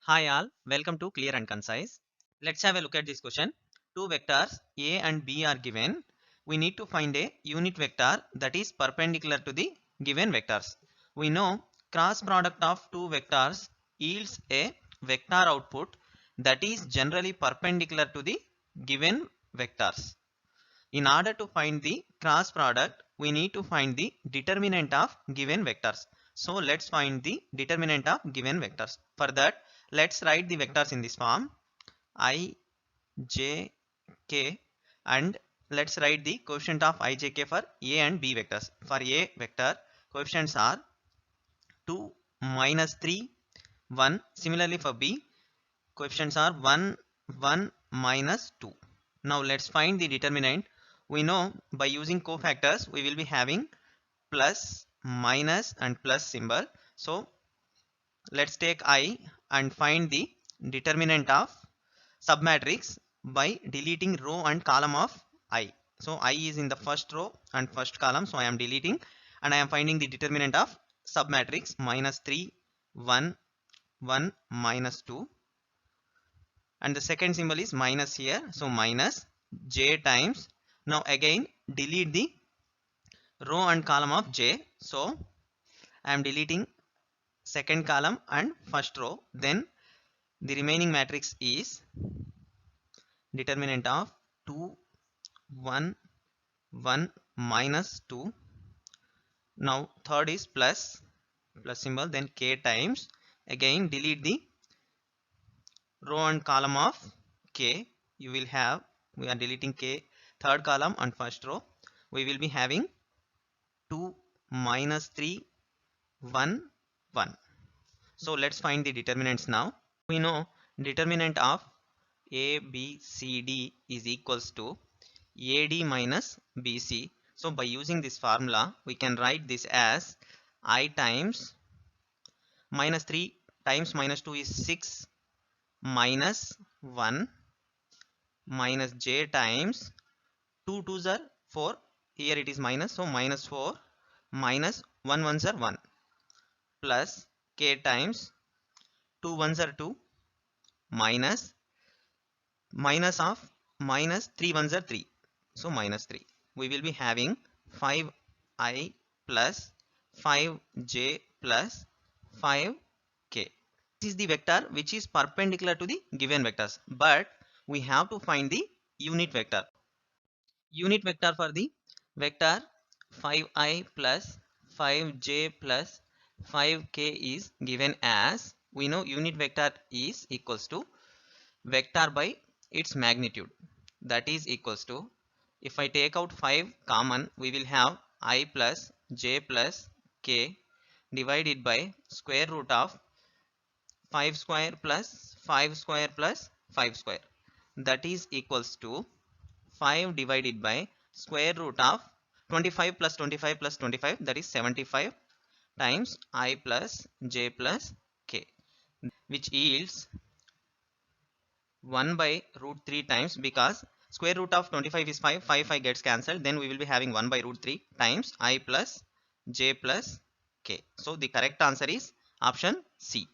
Hi all, welcome to Clear and Concise. Let's have a look at this question. Two vectors A and B are given. We need to find a unit vector that is perpendicular to the given vectors. We know cross product of two vectors yields a vector output that is generally perpendicular to the given vectors. In order to find the cross product, we need to find the determinant of given vectors. So let's find the determinant of given vectors. For that, let's write the vectors in this form I, J, K, and let's write the coefficient of I, J, K for A and B vectors. For A vector, coefficients are 2, -3, 1. Similarly for B, coefficients are 1, 1, -2. Now let's find the determinant. We know by using cofactors we will be having plus, minus and plus symbol. So let's take I and find the determinant of submatrix by deleting row and column of I. So I is in the first row and first column, so I am deleting and I am finding the determinant of submatrix -3, 1, 1, -2, and the second symbol is minus here, so minus j times. Now again delete the row and column of j, so I am deleting second column and first row. Then the remaining matrix is determinant of 2, 1, 1, -2. Now third is plus symbol, then k times. Again delete the row and column of k. You will have, we are deleting k, third column and first row. We will be having 2, -3, 1, 1. So let's find the determinants now. We know determinant of A, B, C, D is equals to AD minus BC. So by using this formula, we can write this as I times -3 times -2 is 6 minus 1 minus j times 2 2s are 4. Here it is minus, so -4 minus 1 1s are 1 plus k times 2 1s are 2 minus of minus 3 1s are 3, so -3. We will be having 5i plus 5j plus 5k. This is the vector which is perpendicular to the given vectors, but we have to find the unit vector. Unit vector for the vector 5i plus 5j plus 5k is given as, we know unit vector is equals to vector by its magnitude, that is equals to, if I take out 5 common, we will have I plus j plus k divided by square root of 5 square plus 5 square plus 5 square, that is equals to 5 divided by square root of 25 plus 25 plus 25, that is 75 times I plus j plus k, which yields 1 by root 3 times, because square root of 25 is 5, 5 gets cancelled, then we will be having 1 by root 3 times I plus j plus k. So the correct answer is option C.